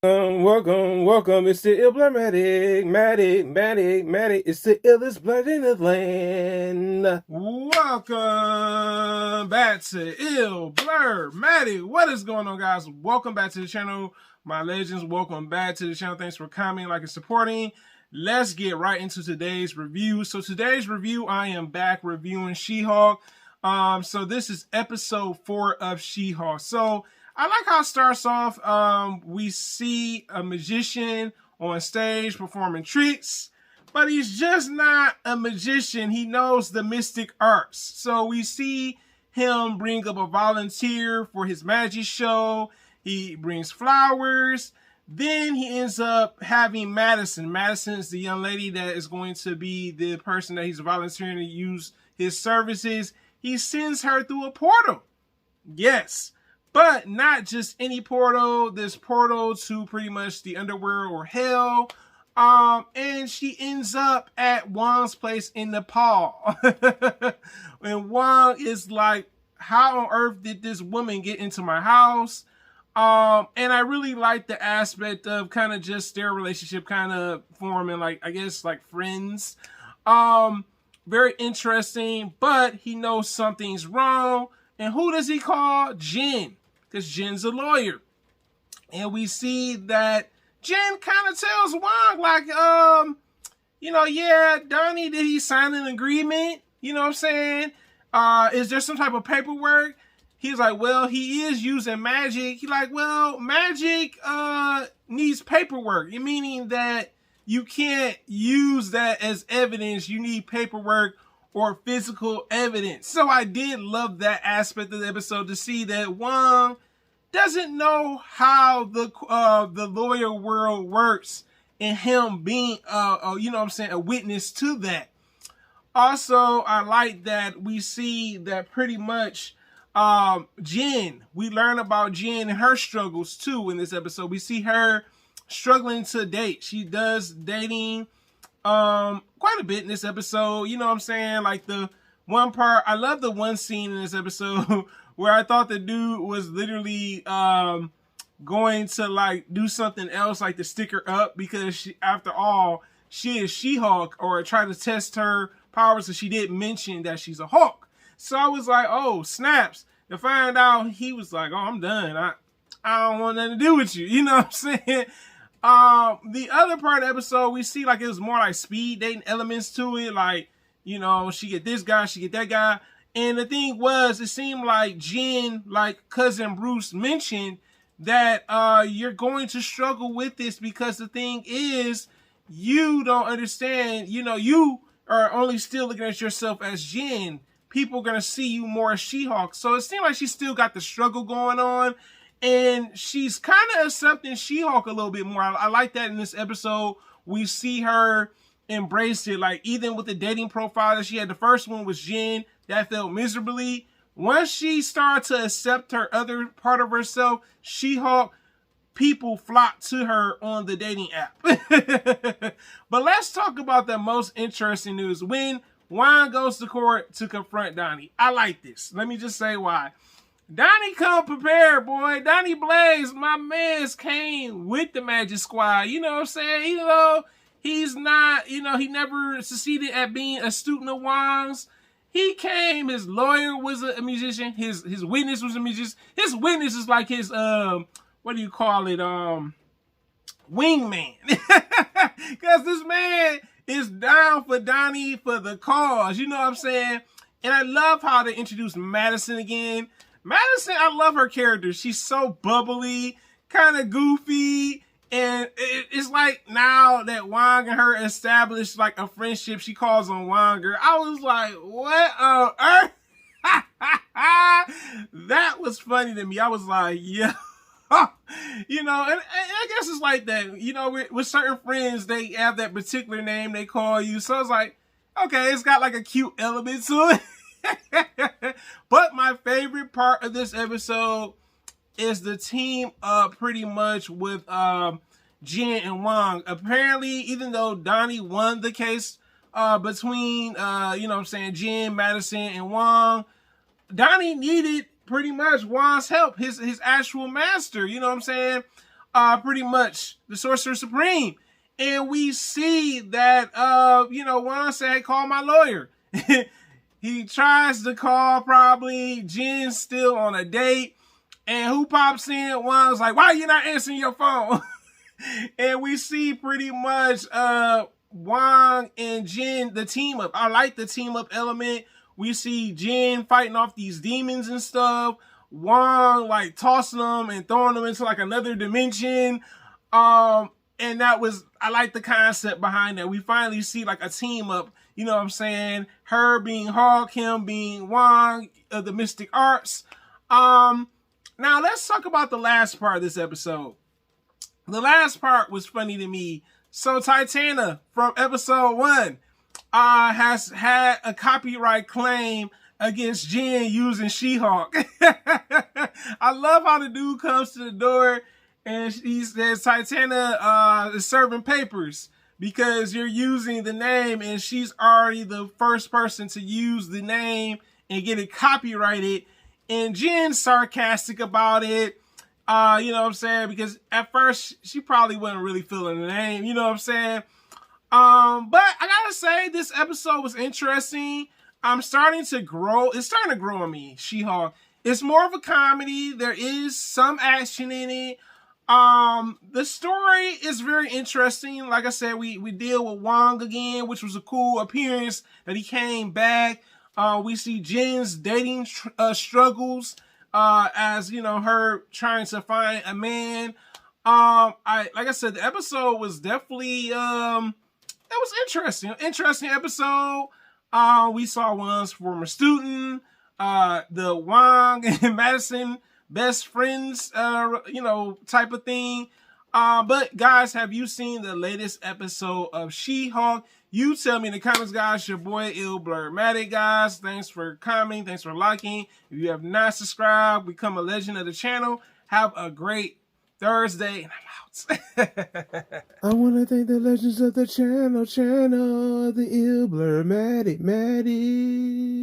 Welcome. It's the Matic. It's the illest blood in the land. Welcome back to Ill Blur Maddie. What is going on, guys? Welcome back to the channel, my legends. Welcome back to the channel. Thanks for commenting, liking, supporting. Let's get right into today's review. So today's review, I am back reviewing She-Hulk. So this is episode 4 of She-Hulk. So I like how it starts off. We see a magician on stage performing tricks, but he's just not a magician. He knows the mystic arts. So we see him bring up a volunteer for his magic show. He brings flowers. Then he ends up having Madison. Madison is the young lady that is going to be the person that he's volunteering to use his services. He sends her through a portal. Yes. But not just any portal, this portal to pretty much the underworld or hell. And she ends up at Wong's place in Nepal. And Wong is like, how on earth did this woman get into my house? And I really like the aspect of kind of just their relationship kind of forming, like, I guess, like friends. Very interesting, but he knows something's wrong. And who does he call? Jin, because Jin's a lawyer. And we see that Jin kind of tells Wong, like, yeah, Donnie, did he sign an agreement? You know what I'm saying? Is there some type of paperwork? He's like, well, he is using magic. He's like, well, magic needs paperwork, meaning that you can't use that as evidence. You need paperwork or physical evidence. So I did love that aspect of the episode, to see that Wong doesn't know how the lawyer world works, and him being a witness to that. Also, I like that we see that pretty much Jin, we learn about Jin and her struggles too in this episode. We see her struggling to date. She does dating quite a bit in this episode. You know what I'm saying? Like the one part, I love the one scene in this episode where I thought the dude was literally going to like do something else, like to stick her up, because she, after all, she is She-Hulk, or try to test her powers, so she did mention that she's a Hulk. So I was like, oh, snaps. To find out he was like, oh, I'm done. I don't want nothing to do with you. You know what I'm saying? The other part of the episode, we see like it was more like speed dating elements to it. Like, she get this guy, she get that guy. And the thing was, it seemed like Jin, like Cousin Bruce mentioned, that you're going to struggle with this, because the thing is, you don't understand, you are only still looking at yourself as Jin. People are going to see you more as She-Hulk. So it seemed like she still got the struggle going on. And she's kind of accepting She-Hulk a little bit more. I like that in this episode. We see her embrace it. Like, even with the dating profile that she had, the first one was Jin. That felt miserably. Once she started to accept her other part of herself, She-Hulk, people flock to her on the dating app. But let's talk about the most interesting news. When Wong goes to court to confront Donnie. I like this. Let me just say why. Donnie come prepared, boy. Donnie Blaze, my man's came with the Magic Squad. You know what I'm saying? He's not, he never succeeded at being a student of Wong's. He came, his lawyer was a musician, his witness was a musician. His witness is like his, what do you call it, wingman. Because this man is down for Donnie for the cause, you know what I'm saying? And I love how they introduced Madison again. Madison, I love her character. She's so bubbly, kind of goofy, and it's like now that Wong and her established like a friendship, she calls on Wonger. I was like, what on earth? That was funny to me. I was like, yeah. And I guess it's like that. With certain friends, they have that particular name they call you. So it's like, okay, it's got like a cute element to it. But my favorite part of this episode is the team pretty much with Jin and Wong. Apparently, even though Donnie won the case between Jin, Madison, and Wong, Donnie needed pretty much Wong's help, his actual master, you know what I'm saying? pretty much the Sorcerer Supreme. And we see that, Juan said, hey, call my lawyer. He tries to call probably. Jin's still on a date. And who pops in? Juan's like, why are you not answering your phone? And we see pretty much Juan and Jin, the team up. I like the team up element. We see Jin fighting off these demons and stuff. Juan like tossing them and throwing them into like another dimension. And that was, I like the concept behind that. We finally see like a team up, you know what I'm saying? Her being Hulk, him being Wong of the Mystic Arts. Now let's talk about the last part of this episode. The last part was funny to me. So Titania from episode 1 has had a copyright claim against Jin using She-Hulk. I love how the dude comes to the door and he says, Titania is serving papers because you're using the name, and she's already the first person to use the name and get it copyrighted. And Jin's sarcastic about it. You know what I'm saying? Because at first she probably wasn't really feeling the name, you know what I'm saying? But I gotta say, this episode was interesting. It's starting to grow on me, She-Hulk. It's more of a comedy. There is some action in it. The story is very interesting. Like I said, we deal with Wong again, which was a cool appearance that he came back. We see Jin's dating struggles, as you know, her trying to find a man. Like I said, the episode was definitely it was interesting episode. We saw Wong's former student, the Wong and Madison best friends, type of thing. But guys, have you seen the latest episode of She-Hulk? You tell me in the comments, guys. Your boy Blurmatic, guys. Thanks for commenting. Thanks for liking. If you have not subscribed, become a legend of the channel. Have a great Thursday, and I'm out. I want to thank the legends of the channel, the Blurmatic, Maddie.